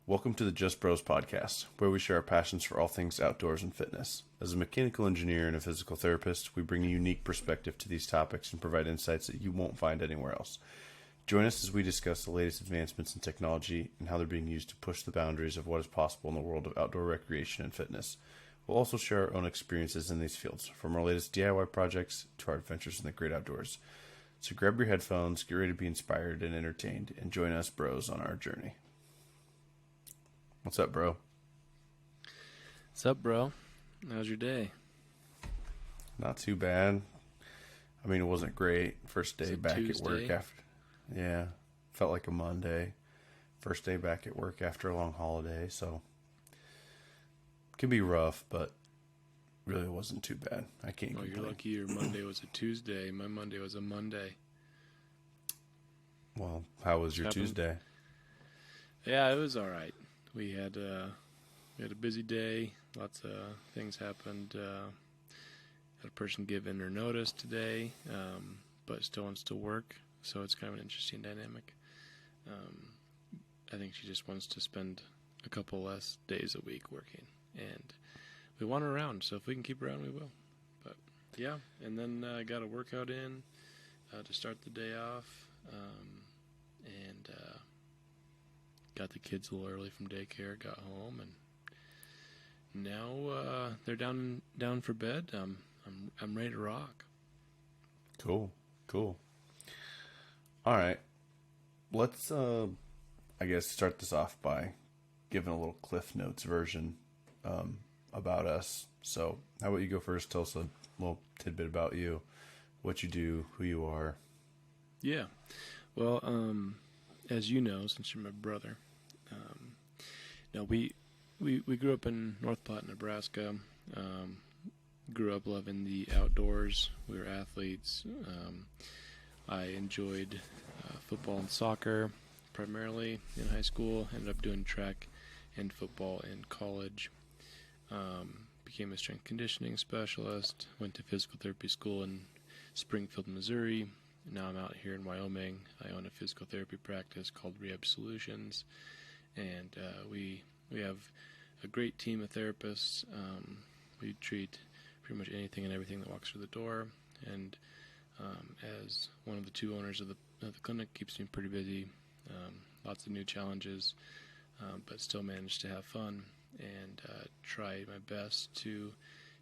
Welcome to the Just Bros podcast, where we share our passions for all things outdoors and fitness. As a mechanical engineer and a physical therapist, we bring a unique perspective to these topics and provide insights that you won't find anywhere else. Join us as we discuss the latest advancements in technology and how they're being used to push the boundaries of what is possible in the world of outdoor recreation and fitness. We'll also share our own experiences in these fields, from our latest DIY projects to our adventures in the great outdoors. So grab your headphones, get ready to be inspired and entertained, and join us bros on our journey. What's up, bro? What's up, bro? How's your day? Not too bad. I mean, it wasn't great. First day back Tuesday? at work after. Yeah, felt like a Monday. First day back at work after a long holiday, so it can be rough, but really it wasn't too bad. I can't complain. You're lucky your Monday was a Tuesday. My Monday was a Monday. Well, how was your Tuesday? Yeah, it was all right. We had a busy day. Lots of things happened. Had a person give in her notice today, but still wants to work. So it's kind of an interesting dynamic. I think she just wants to spend a couple less days a week working, and we want her around. So if we can keep her around, we will. But yeah, and then I got a workout in to start the day off, and got the kids a little early from daycare. Got home, and now they're down for bed. I'm ready to rock. Cool. All right. Let's, I guess, start this off by giving a little Cliff Notes version about us. So how about you go first? Tell us a little tidbit about you, what you do, who you are. Yeah. Well, as you know, since you're my brother, we grew up in North Platte, Nebraska. Grew up loving the outdoors. We were athletes. I enjoyed football and soccer primarily in high school. Ended up doing track and football in college. Became a strength conditioning specialist. Went to physical therapy school in Springfield, Missouri. Now I'm out here in Wyoming. I own a physical therapy practice called Rehab Solutions, and we have a great team of therapists. We treat pretty much anything and everything that walks through the door, and as one of the two owners of the clinic, keeps me pretty busy. Lots of new challenges, but still manage to have fun and try my best to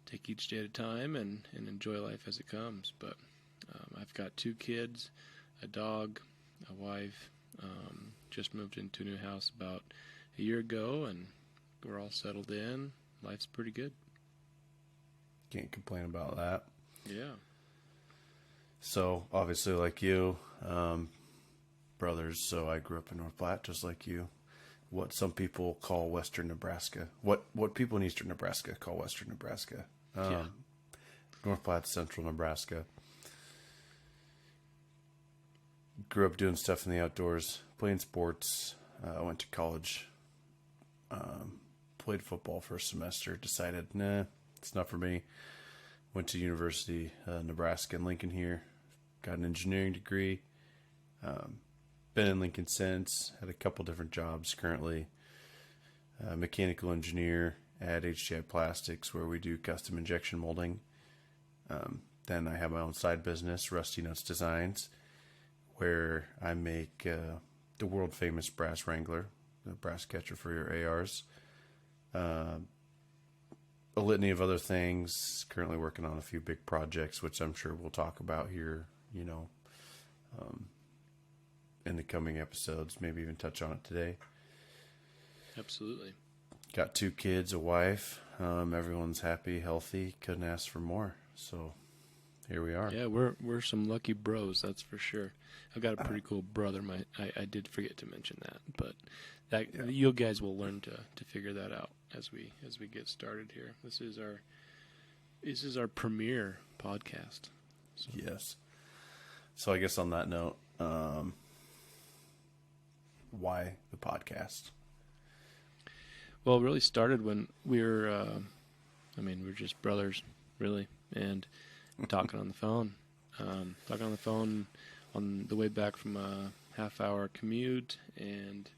take each day at a time and enjoy life as it comes. But I've got 2 kids, a dog, a wife. Just moved into a new house about a year ago, and we're all settled in. Life's pretty good. Can't complain about that. Yeah. So, obviously, like you, brothers, so I grew up in North Platte, just like you. What some people call Western Nebraska. What people in Eastern Nebraska call Western Nebraska. North Platte, Central Nebraska. Grew up doing stuff in the outdoors, playing sports. I went to college, played football for a semester, decided, nah, it's not for me. Went to University Nebraska in Lincoln here, got an engineering degree. Been in Lincoln since, had a couple different jobs currently. Mechanical engineer at HTI Plastics, where we do custom injection molding. Then I have my own side business, Rusty Nuts Designs, where I make the world famous brass wrangler, the brass catcher for your ARs. A litany of other things. Currently working on a few big projects, which I'm sure we'll talk about here, in the coming episodes, maybe even touch on it today. Absolutely. Got 2 kids, a wife. Everyone's happy, healthy. Couldn't ask for more. So here we are. Yeah, we're some lucky bros, that's for sure. I've got a pretty cool brother. I did forget to mention that, but you guys will learn to figure that out as we get started here. This is our premiere podcast. So. Yes. So I guess on that note, why the podcast? Well, it really started when we were, we're just brothers, really, and talking on the phone. On the way back from a half-hour commute, and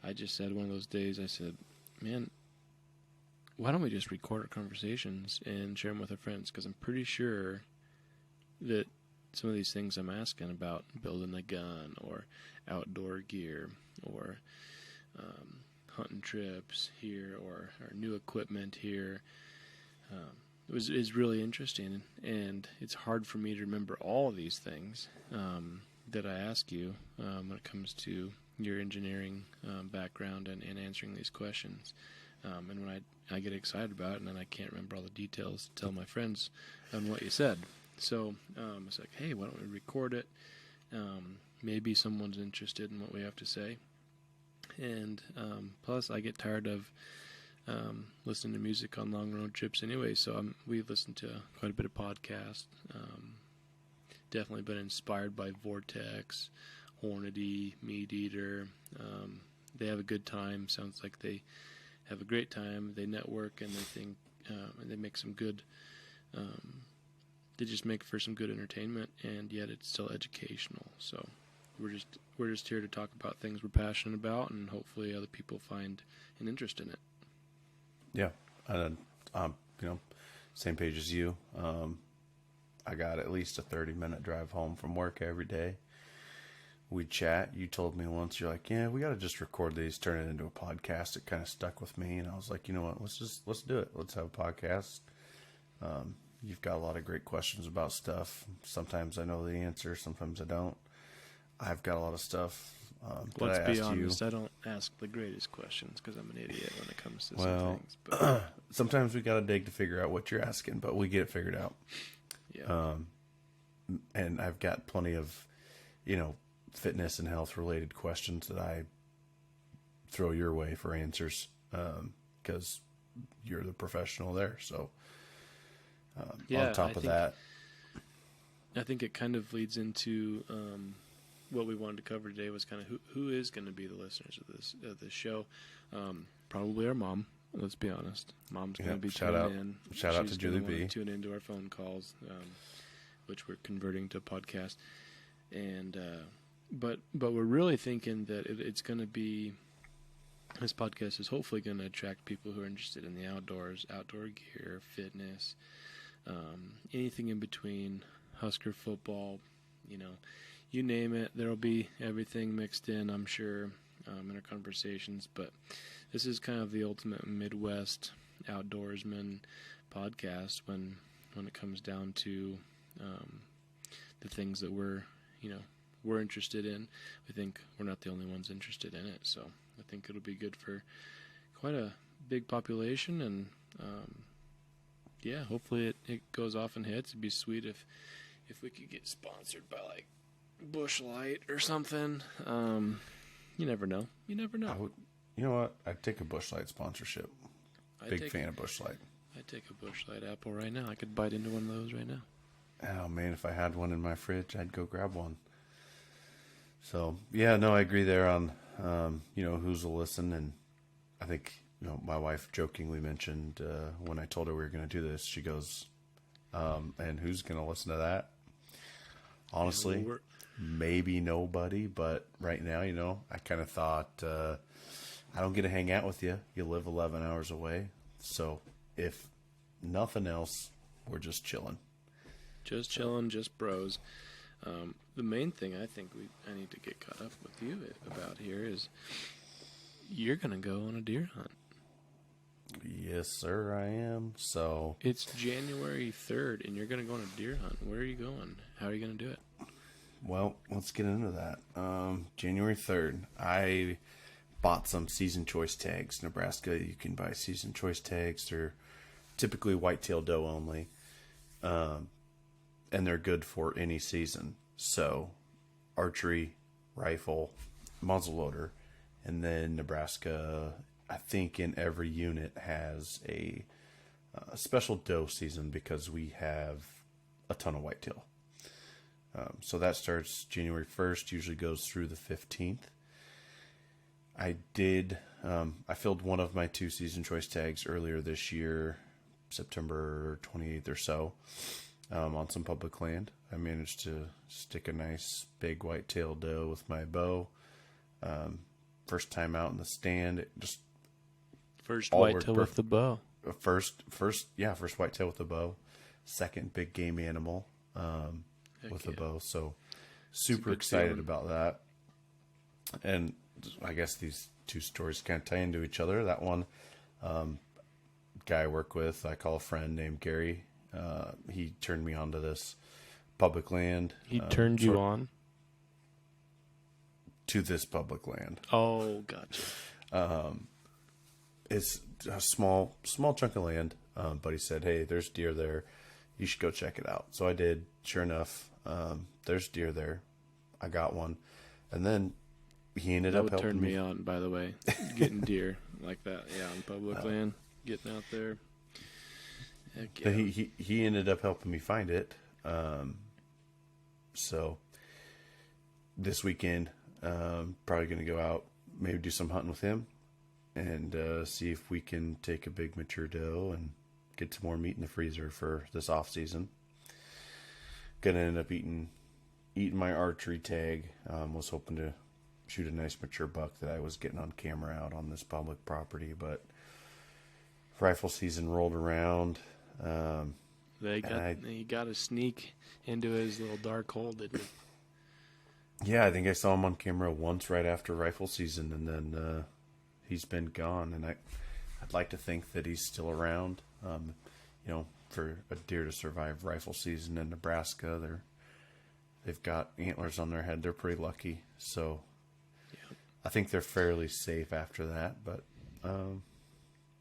I just said one of those days, I said, man, why don't we just record our conversations and share them with our friends? Because I'm pretty sure that some of these things I'm asking about, building a gun or outdoor gear or hunting trips here or new equipment here, is really interesting. And it's hard for me to remember all of these things that I ask you when it comes to your engineering background and answering these questions. And when I get excited about it, and then I can't remember all the details to tell my friends on what you said. So it's like, hey, why don't we record it? Maybe someone's interested in what we have to say. And plus, I get tired of listening to music on long road trips anyway, so we've listened to quite a bit of podcasts. Definitely been inspired by Vortex, Hornady, Meat Eater. They have a good time. Sounds like they have a great time. They network, and they think, and they make some good. They just make for some good entertainment, and yet it's still educational. So we're just here to talk about things we're passionate about, and hopefully other people find an interest in it. Yeah, same page as you. I got at least a 30-minute drive home from work every day. We chat. You told me once, you're like, yeah, we got to just record these, turn it into a podcast. It kind of stuck with me, and I was like, you know what, let's do it. Let's have a podcast. You've got a lot of great questions about stuff. Sometimes I know the answer, sometimes I don't. I've got a lot of stuff. Let's be honest, I don't ask the greatest questions because I'm an idiot when it comes to some things. But sometimes we got to dig to figure out what you're asking, but we get it figured out. Yeah. And I've got plenty of, fitness and health related questions that I throw your way for answers, because you're the professional there. So, on top of that, I think it kind of leads into, what we wanted to cover today was kind of who is going to be the listeners of this show. Probably our mom. Let's be honest. Mom's going to be tuning in. Shout out to Julie B. Tune into our phone calls, which we're converting to a podcast. And but we're really thinking that it's going to be, this podcast is hopefully going to attract people who are interested in the outdoors, outdoor gear, fitness, anything in between, Husker football, you name it. There'll be everything mixed in, I'm sure, in our conversations. But this is kind of the ultimate Midwest outdoorsman podcast when it comes down to the things that we're interested in. We think we're not the only ones interested in it, so I think it'll be good for quite a big population. And hopefully it goes off and hits. It'd be sweet if we could get sponsored by like Busch Light or something. You never know. You know what? I'd take a Bush Light sponsorship. Big fan of Bush Light. I'd take a Bush Light apple right now. I could bite into one of those right now. Oh man, if I had one in my fridge, I'd go grab one. So yeah, no, I agree there on who's will listen. And I think my wife jokingly mentioned when I told her we were going to do this, she goes, and who's going to listen to that? Honestly, maybe nobody, but right now, I kind of thought, I don't get to hang out with you. You live 11 hours away. So if nothing else, we're just chilling. Just chilling, just bros. The main thing I think I need to get caught up with you about here is you're going to go on a deer hunt. Yes, sir, I am. So it's January 3rd, and you're going to go on a deer hunt. Where are you going? How are you going to do it? Well, let's get into that. January 3rd, I bought some season choice tags. Nebraska, you can buy season choice tags. They're typically whitetail doe only, and they're good for any season. So, archery, rifle, muzzleloader, and then Nebraska, I think in every unit has a special doe season because we have a ton of whitetail. So that starts January 1st, usually goes through the 15th. I filled one of my 2 season choice tags earlier this year, September 28th or so, on some public land. I managed to stick a nice big whitetail doe with my bow. First time out in the stand. It just First all worked whitetail with the bow. first whitetail with the bow. Second big game animal with the bow. So super excited feeling. about that. And I guess these two stories kind of tie into each other. That one, guy I work with, I call a friend named Gary. He turned me onto this public land. He turned you on? To this public land. Oh, gotcha. It's a small chunk of land, but he said, "Hey, there's deer there. You should go check it out." So I did. Sure enough, there's deer there. I got one, and then he ended up helping me. That would turn me on, by the way, getting deer like that. Yeah, on public land, getting out there. Heck yeah. He ended up helping me find it. So this weekend, probably going to go out, maybe do some hunting with him, and see if we can take a big mature doe and get some more meat in the freezer for this off season. Gonna end up eating my archery tag. Was hoping to shoot a nice mature buck that I was getting on camera out on this public property, but rifle season rolled around. He got to sneak into his little dark hole, didn't he? Yeah, I think I saw him on camera once right after rifle season, and then he's been gone. And I'd like to think that he's still around. For a deer to survive rifle season in Nebraska, they've got antlers on their head. They're pretty lucky. So yeah. I think they're fairly safe after that. But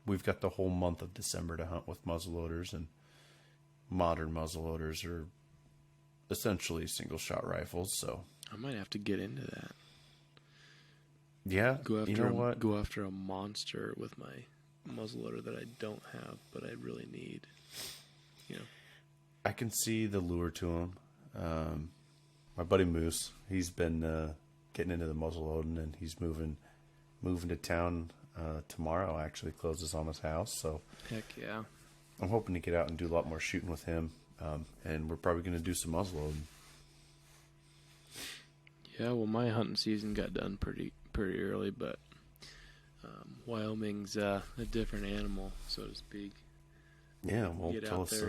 we've got the whole month of December to hunt with muzzleloaders, and modern muzzleloaders are essentially single shot rifles. So I might have to get into that. Yeah, Go after a monster with my muzzleloader that I don't have, but I really need. I can see the lure to him. My buddy Moose, he's been getting into the muzzleloading, and he's moving to town tomorrow. Actually, closes on his house, so heck yeah. I'm hoping to get out and do a lot more shooting with him, and we're probably going to do some muzzleloading. Yeah, well, my hunting season got done pretty early, but Wyoming's a different animal, so to speak. Yeah, well, tell us.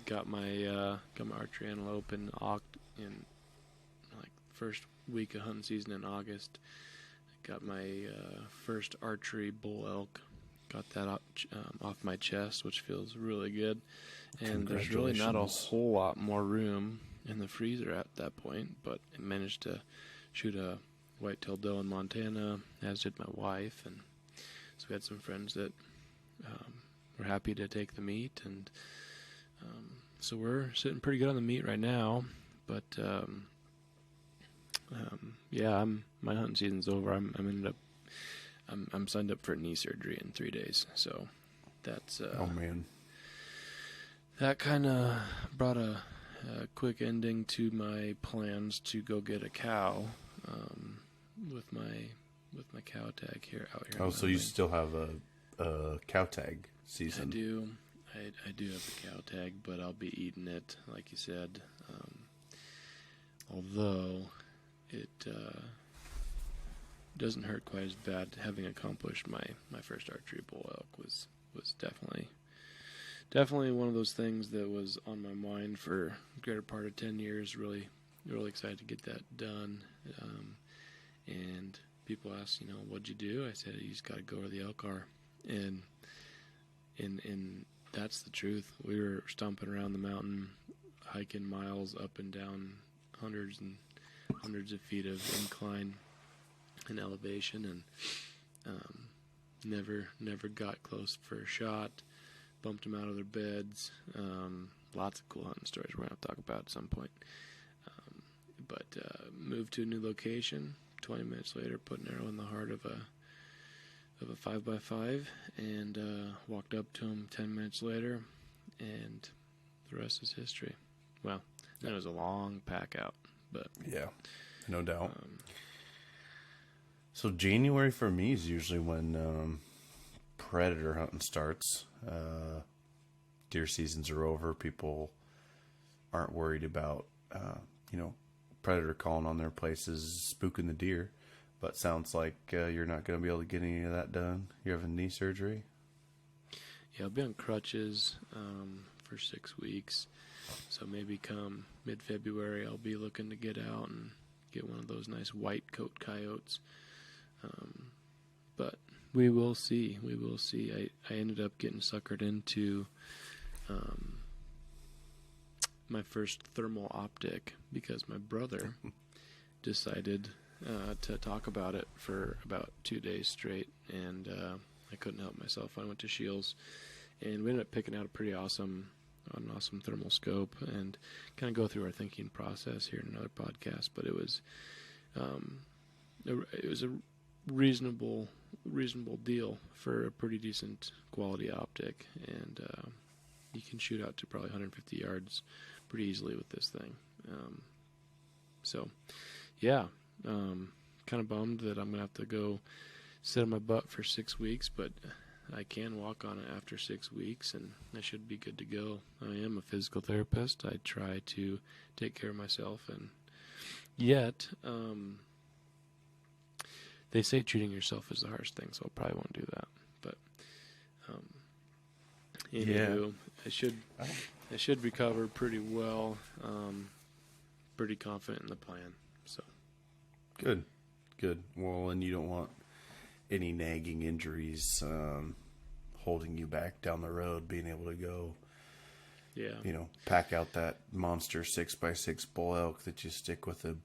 Got my archery antelope in like first week of hunting season in August. Got my first archery bull elk. Got that off my chest, which feels really good. And there's really not a whole lot more room in the freezer at that point, but I managed to shoot a white-tailed doe in Montana, as did my wife, and so we had some friends that were happy to take the meat, and so we're sitting pretty good on the meat right now. But my hunting season's over. I'm signed up for knee surgery in 3 days, so that's oh man, that kind of brought a quick ending to my plans to go get a cow with my cow tag out here. Oh, so you still have a cow tag season? I do have a cow tag, but I'll be eating it, like you said. Although it doesn't hurt quite as bad. Having accomplished my first archery bull elk was definitely one of those things that was on my mind for the greater part of 10 years. Really excited to get that done. And people ask, what'd you do? I said, you just got to go where the elk are. And that's the truth. We were stomping around the mountain, hiking miles up and down, hundreds and hundreds of feet of incline and elevation, and never got close for a shot. Bumped them out of their beds. Lots of cool hunting stories we're going to talk about at some point. But moved to a new location. 20 minutes later, put an arrow in the heart of a 5x5, and walked up to him 10 minutes later, and the rest is history. Well, that was a long pack out, but yeah, no doubt. So January for me is usually when predator hunting starts. Deer seasons are over. People aren't worried about predator calling on their places, spooking the deer. But sounds like you're not going to be able to get any of that done. You're having knee surgery? Yeah, I'll be on crutches for 6 weeks. So maybe come mid-February, I'll be looking to get out and get one of those nice white coat coyotes. But we will see. We will see. I ended up getting suckered into my first thermal optic because my brother decided to talk about it for about 2 days straight, and I couldn't help myself. I went to Shields, and we ended up picking out an awesome thermal scope, and kind of go through our thinking process here in another podcast. But it was a reasonable deal for a pretty decent quality optic, and you can shoot out to probably 150 yards pretty easily with this thing. So, yeah, kind of bummed that I'm going to have to go sit on my butt for 6 weeks, but I can walk on it after 6 weeks, and I should be good to go. I am a physical therapist. I try to take care of myself, and yet, they say treating yourself is the hardest thing, so I probably won't do that. But, anywho, I should recover pretty well. Pretty confident in the plan. So Good. Well, and you don't want any nagging injuries holding you back down the road, being able to go, pack out that monster 6x6 bull elk that you stick with a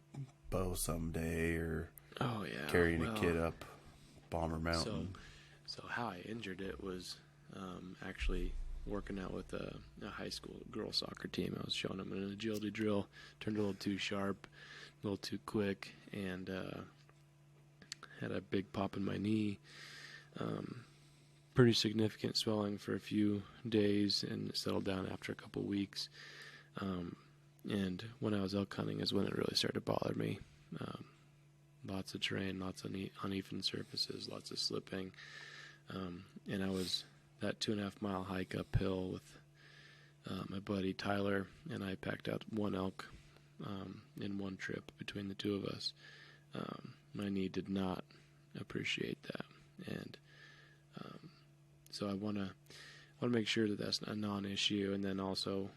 bow someday, or carrying a kid up Bomber Mountain. So how I injured it was actually working out with a high school girls soccer team. I was showing them an agility drill, turned a little too sharp, a little too quick, and had a big pop in my knee. Pretty significant swelling for a few days, and it settled down after a couple weeks. And when I was elk hunting is when it really started to bother me. Lots of terrain, lots of uneven surfaces, lots of slipping. And I was that 2.5 mile hike uphill with my buddy Tyler, and I packed out one elk in one trip between the two of us. My knee did not appreciate that, and so I want to make sure that that's a non-issue. And then also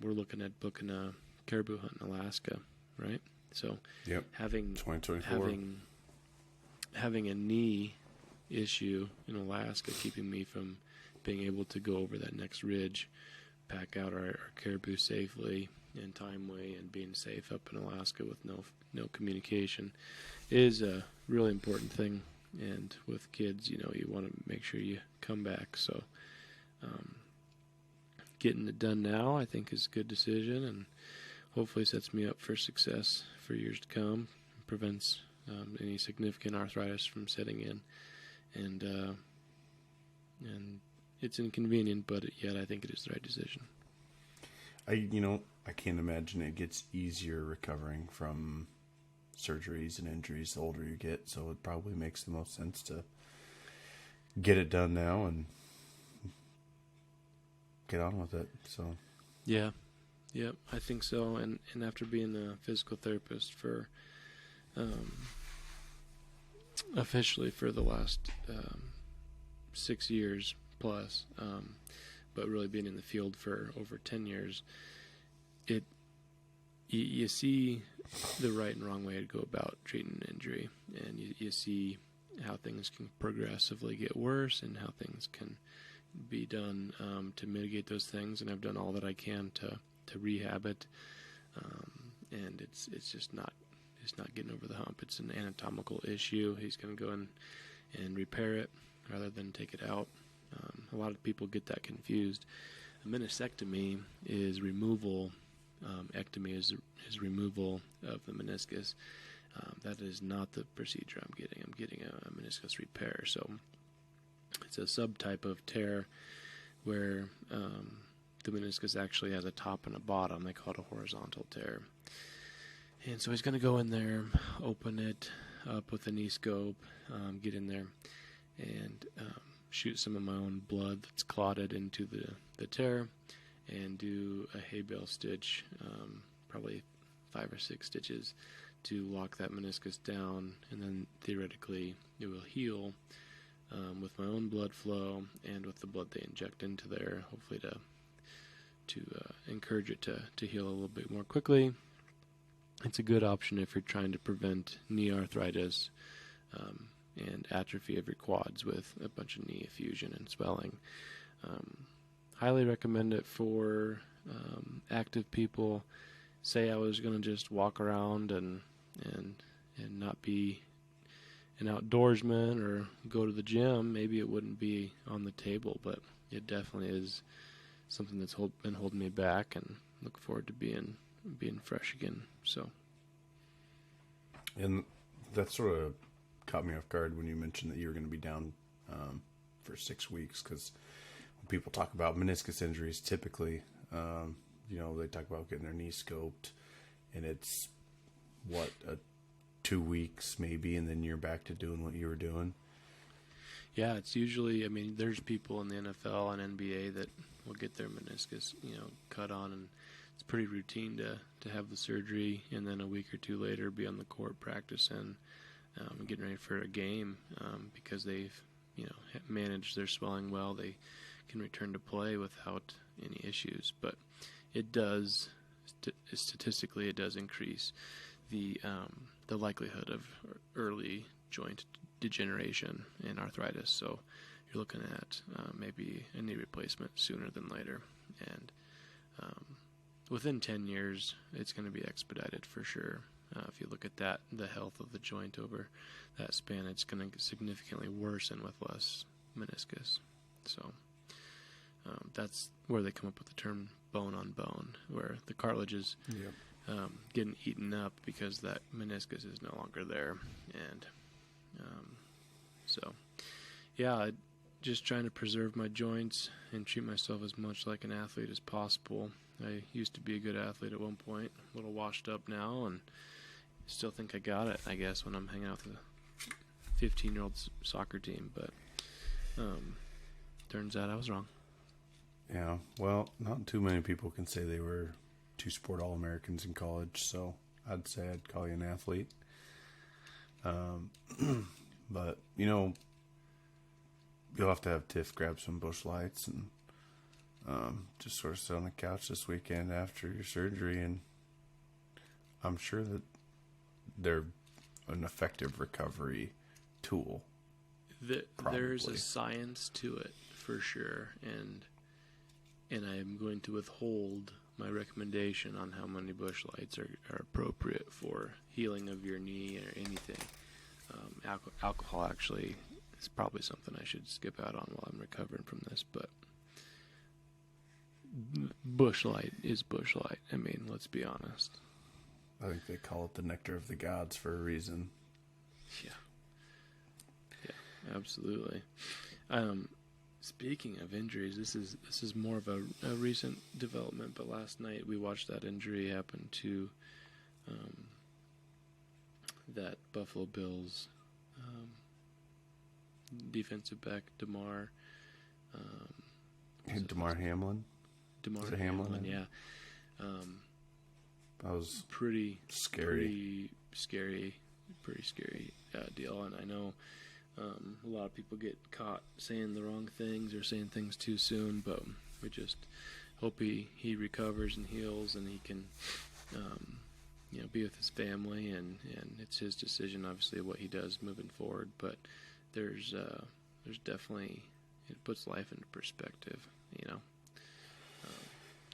we're looking at booking a caribou hunt in Alaska, right? So having 2024, having a knee issue in Alaska keeping me from being able to go over that next ridge, pack out our caribou safely and timely, and being safe up in Alaska with no communication is a really important thing. And with kids, you want to make sure you come back. So getting it done now, I think, is a good decision, and hopefully sets me up for success for years to come. Prevents any significant arthritis from setting in, and it's inconvenient, but yet I think it is the right decision. I can't imagine it gets easier recovering from surgeries and injuries the older you get, so it probably makes the most sense to get it done now and get on with it. So yeah, I think so. And after being a physical therapist for officially for the last 6 years plus, but really being in the field for over 10 years, you see the right and wrong way to go about treating an injury, and you see how things can progressively get worse and how things can be done to mitigate those things. And I've done all that I can to rehab it, and it's just not getting over the hump. It's an anatomical issue. He's going to go in and repair it rather than take it out. A lot of people get that confused. A meniscectomy is removal. Ectomy is removal of the meniscus. That is not the procedure I'm getting. I'm getting a meniscus repair. So it's a subtype of tear where the meniscus actually has a top and a bottom. They call it a horizontal tear. And so he's going to go in there, open it up with a knee scope, get in there, and shoot some of my own blood that's clotted into the tear, and do a hay bale stitch, probably 5 or 6 stitches, to lock that meniscus down, and then theoretically it will heal with my own blood flow and with the blood they inject into there, hopefully to encourage it to heal a little bit more quickly. It's a good option if you're trying to prevent knee arthritis and atrophy of your quads with a bunch of knee effusion and swelling. Highly recommend it for active people. Say I was going to just walk around and not be an outdoorsman or go to the gym, maybe it wouldn't be on the table, but it definitely is something that's been holding me back, and look forward to being fresh again. So, and that sort of caught me off guard when you mentioned that you were going to be down for 6 weeks, because when people talk about meniscus injuries, typically, they talk about getting their knee scoped, and it's 2 weeks maybe, and then you're back to doing what you were doing. Yeah, it's usually, there's people in the NFL and NBA that will get their meniscus, cut on, and it's pretty routine to have the surgery and then a week or two later be on the court practicing, getting ready for a game, because they've, managed their swelling well. They can return to play without any issues. But it does, statistically, it does increase the likelihood of early joint degeneration and arthritis. So you're looking at maybe a knee replacement sooner than later. And within 10 years, it's going to be expedited for sure. If you look at that, the health of the joint over that span, it's going to significantly worsen with less meniscus. So that's where they come up with the term bone on bone, where the cartilage is getting eaten up because that meniscus is no longer there. And just trying to preserve my joints and treat myself as much like an athlete as possible. I used to be a good athlete at one point, a little washed up now, and still think I got it, I guess, when I'm hanging out with a 15-year-old soccer team. But turns out I was wrong. Yeah, well, not too many people can say they were two-sport All-Americans in college, so I'd say I'd call you an athlete. But, you'll have to have Tiff grab some Busch Lights and just sort of sit on the couch this weekend after your surgery, and I'm sure that they're an effective recovery tool. There's a science to it for sure, and I'm going to withhold my recommendation on how many Busch Lights are appropriate for healing of your knee or anything. Alcohol actually is probably something I should skip out on while I'm recovering from this, but Busch Light is Busch Light. Let's be honest. I think they call it the nectar of the gods for a reason. Yeah, absolutely. Speaking of injuries, this is more of a recent development, but last night we watched that injury happen to that Buffalo Bills defensive back, DeMar. DeMar Hamlin? DeMar Hamlin, yeah. That was pretty scary. Pretty scary deal, and I know a lot of people get caught saying the wrong things or saying things too soon, but we just hope he recovers and heals, and he can be with his family, and it's his decision, obviously, what he does moving forward. But there's definitely, it puts life into perspective.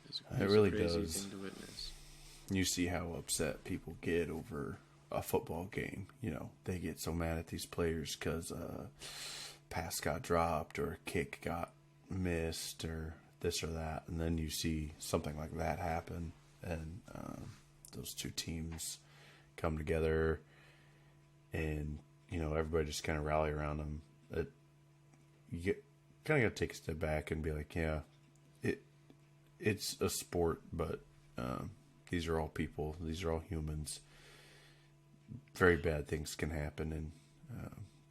It's it really a crazy does. thing to witness. You see how upset people get over a football game. They get so mad at these players because a pass got dropped or a kick got missed or this or that, and then you see something like that happen, and those two teams come together, and everybody just kind of rally around them. You kind of got to take a step back and be like, yeah, it's a sport, but these are all people. These are all humans. Very bad things can happen, and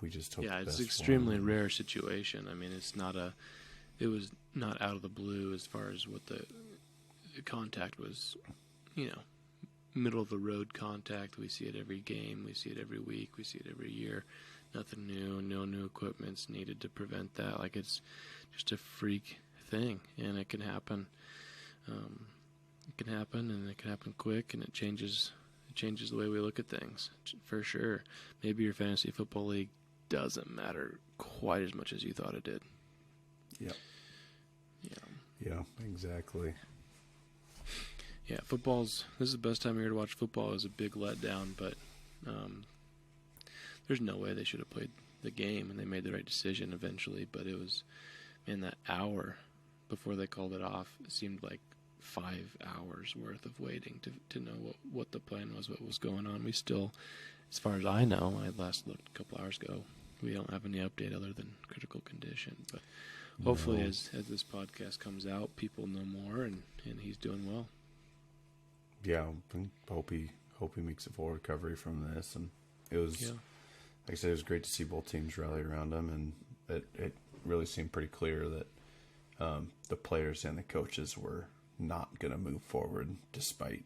we just hope. Yeah, the it's best extremely rare situation. It was not out of the blue as far as what the contact was, middle of the road contact. We see it every game. We see it every week. We see it every year. Nothing new. No new equipment's needed to prevent that. Like, it's just a freak thing, and it can happen. It can happen, and it can happen quick, and it changes the way we look at things, for sure. Maybe your fantasy football league doesn't matter quite as much as you thought it did. Yeah. Yeah. Yeah, exactly. Yeah, this is the best time of year to watch football. It was a big letdown, but there's no way they should have played the game, and they made the right decision eventually. But it was, man, that hour before they called it off, it seemed like 5 hours worth of waiting to know what the plan was, what was going on. We still, as far as I know, I last looked a couple hours ago, we don't have any update other than critical condition. But hopefully as this podcast comes out, people know more, and he's doing well. Yeah, hope he makes a full recovery from this. And it was, like I said, it was great to see both teams rally around him, and it really seemed pretty clear that the players and the coaches were not going to move forward, despite,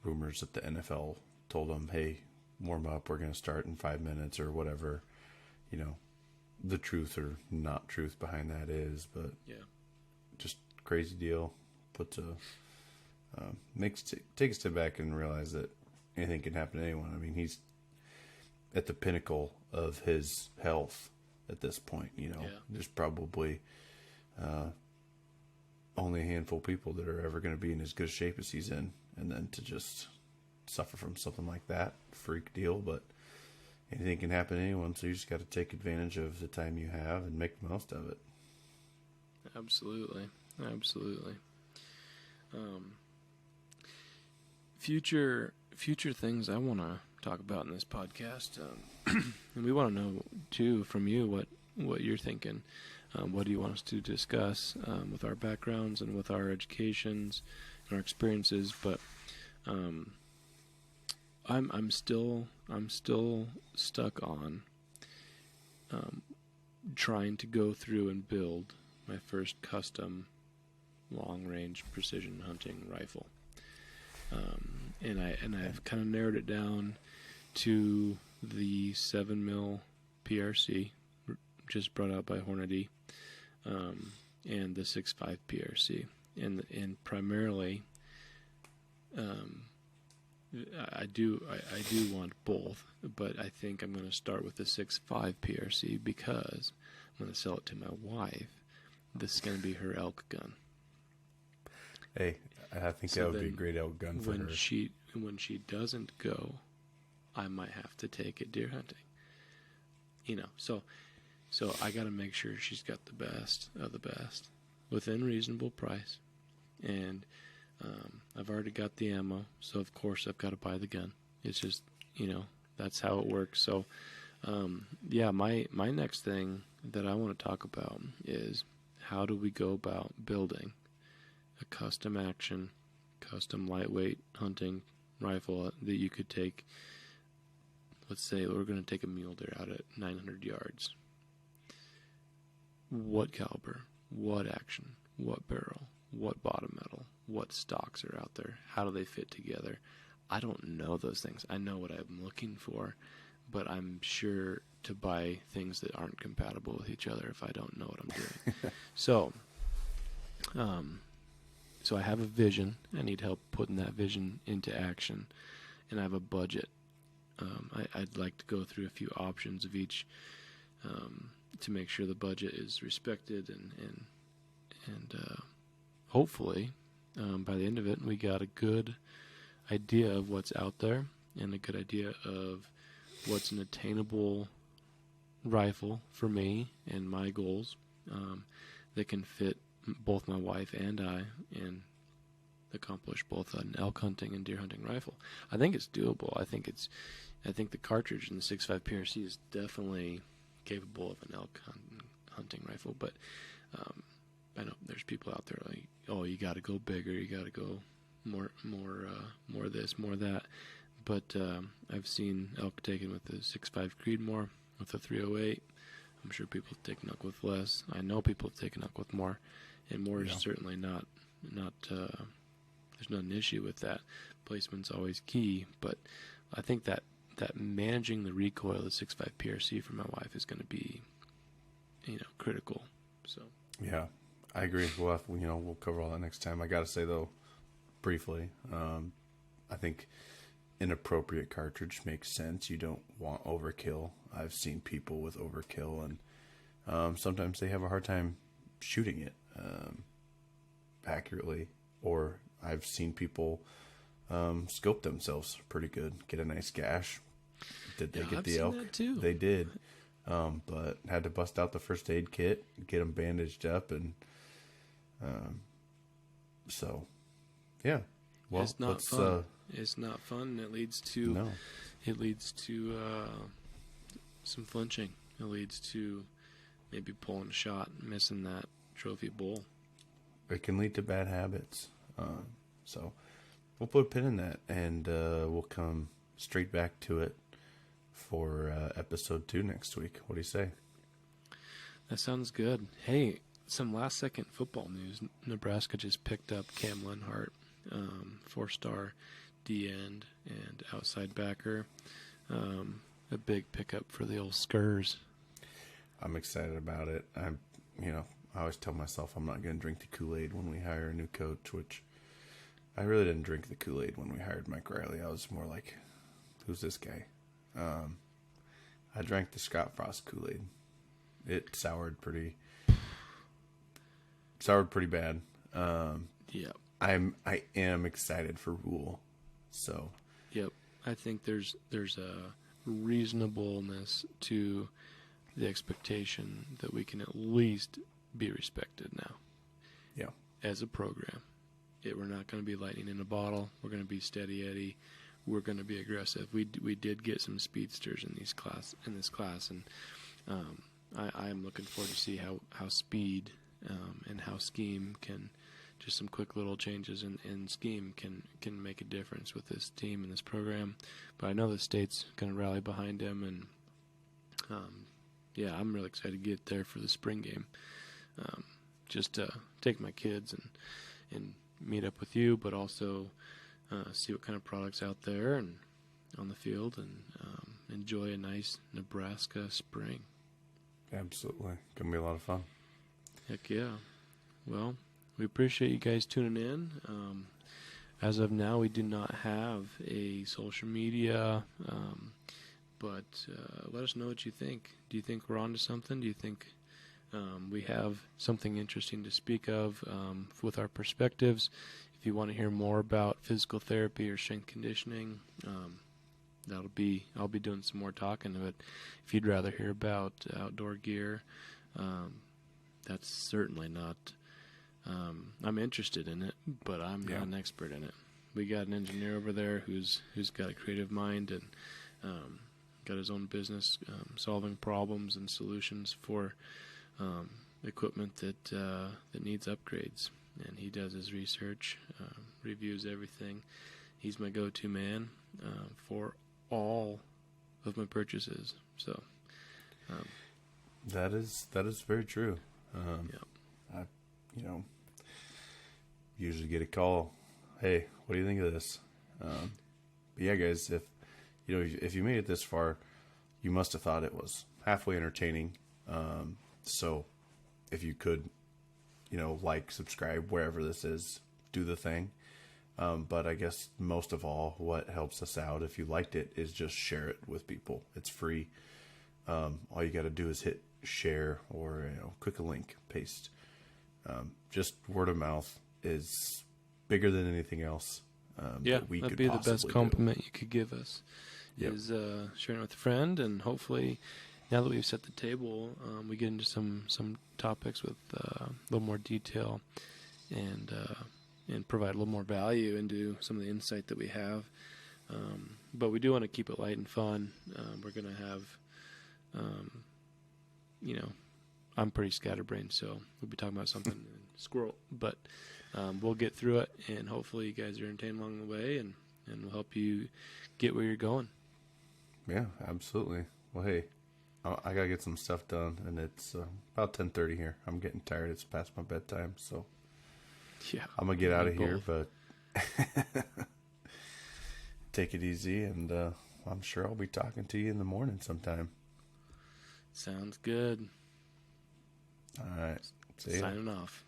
rumors that the NFL told them, hey, warm up, we're going to start in 5 minutes or whatever, the truth or not truth behind that is. But just crazy deal. Take a step back and realize that anything can happen to anyone. I mean, he's at the pinnacle of his health at this point. There's probably only a handful of people that are ever going to be in as good a shape as he's in, and then to just suffer from something like that, freak deal. But anything can happen to anyone, so you just got to take advantage of the time you have and make the most of it. Absolutely. Future things I want to talk about in this podcast, and we want to know too from you what you're thinking. What do you want us to discuss with our backgrounds and with our educations and our experiences? But I'm still stuck on trying to go through and build my first custom long-range precision hunting rifle, and I've kind of narrowed it down to the 7mm PRC, just brought out by Hornady, and the 6.5 PRC, and primarily, I do want both, but I think I'm going to start with the 6.5 PRC because I'm going to sell it to my wife. This is going to be her elk gun. Hey, I think that would be a great elk gun for her. When she doesn't go, I might have to take it deer hunting. So I got to make sure she's got the best of the best within reasonable price. And I've already got the ammo, so of course I've got to buy the gun. It's just, that's how it works. So, my next thing that I want to talk about is how do we go about building a custom action, custom lightweight hunting rifle that you could take. Let's say we're going to take a mule deer out at 900 yards. What caliber, what action, what barrel, what bottom metal, what stocks are out there, how do they fit together? I don't know those things. I know what I'm looking for, but I'm sure to buy things that aren't compatible with each other if I don't know what I'm doing. So I have a vision. I need help putting that vision into action, and I have a budget. I'd like to go through a few options of each to make sure the budget is respected, and hopefully by the end of it, we got a good idea of what's out there and a good idea of what's an attainable rifle for me and my goals that can fit both my wife and I and accomplish both an elk hunting and deer hunting rifle. I think it's doable. I think the cartridge in the 6.5 PRC is definitely capable of an elk hunting rifle, but I know there's people out there like, oh, you got to go bigger, you got to go more this, more that. But I've seen elk taken with the 6.5 Creedmoor, with the 308. I'm sure people have taken elk with less. I know people have taken elk with more, and more is certainly not there's not an issue with that. Placement's always key, but I think that managing the recoil of the 6.5 PRC for my wife is going to be, critical. So Yeah, I agree. We'll cover all that next time. I got to say though, briefly, I think inappropriate cartridge makes sense. You don't want overkill. I've seen people with overkill, and sometimes they have a hard time shooting it accurately. Or I've seen people scope themselves pretty good, get a nice gash. Did they get the elk? That too. They did, but had to bust out the first aid kit, get them bandaged up, and so yeah. Well, it's not fun. It's not fun. It leads to some flinching. It leads to maybe pulling a shot, missing that trophy bull. It can lead to bad habits. So we'll put a pin in that, and we'll come straight back to it for episode 2 next week. What do you say? That sounds good. Hey, some last-second football news. Nebraska just picked up Cam Lenhart, 4-star D-end and outside backer. A big pickup for the old Skurs. I'm excited about it. I always tell myself I'm not going to drink the Kool-Aid when we hire a new coach, which I really didn't drink the Kool-Aid when we hired Mike Riley. I was more like, who's this guy? I drank the Scott Frost Kool-Aid. It soured pretty bad. Yep. I am excited for Rule. So. Yep. I think there's a reasonableness to the expectation that we can at least be respected now. Yeah. As a program. We're not going to be lightning in a bottle. We're going to be steady Eddie. We're going to be aggressive. We did get some speedsters in this class, and I am looking forward to see how speed and how scheme can, just some quick little changes in scheme can make a difference with this team and this program. But I know the state's going to rally behind him, and I'm really excited to get there for the spring game. Just to take my kids and meet up with you, but also see what kind of products out there and on the field, and enjoy a nice Nebraska spring. Absolutely. Gonna be a lot of fun. Heck yeah. Well, we appreciate you guys tuning in. As of now, we do not have a social media, but let us know what you think. Do you think we're on to something? Do you think we have something interesting to speak of with our perspectives? If you want to hear more about physical therapy or strength conditioning, I'll be doing some more talking of it. If you'd rather hear about outdoor gear, that's certainly not. I'm interested in it, but I'm not an expert in it. We got an engineer over there who's got a creative mind and got his own business solving problems and solutions for equipment that needs upgrades. And he does his research, reviews everything. He's my go-to man for all of my purchases. So that is very true. I usually get a call. Hey, what do you think of this? But yeah, guys, if you made it this far, you must have thought it was halfway entertaining. So if you could, like, subscribe wherever this is, do the thing. But I guess most of all, what helps us out, if you liked it, is just share it with people. It's free. All you got to do is hit share or click a link, paste. Just word of mouth is bigger than anything else. That'd be the best compliment you could give us. Yep. Is sharing it with a friend, and hopefully, now that we've set the table, we get into some topics with a little more detail, and provide a little more value into some of the insight that we have. But we do want to keep it light and fun. We're going to have, I'm pretty scatterbrained, so we'll be talking about something squirrel. But we'll get through it, and hopefully you guys are entertained along the way, and we'll help you get where you're going. Yeah, absolutely. Well, hey, I got to get some stuff done, and it's about 10:30 here. I'm getting tired. It's past my bedtime, so yeah, I'm going to get out of here. But Take it easy, and I'm sure I'll be talking to you in the morning sometime. Sounds good. All right. See ya. Signing off.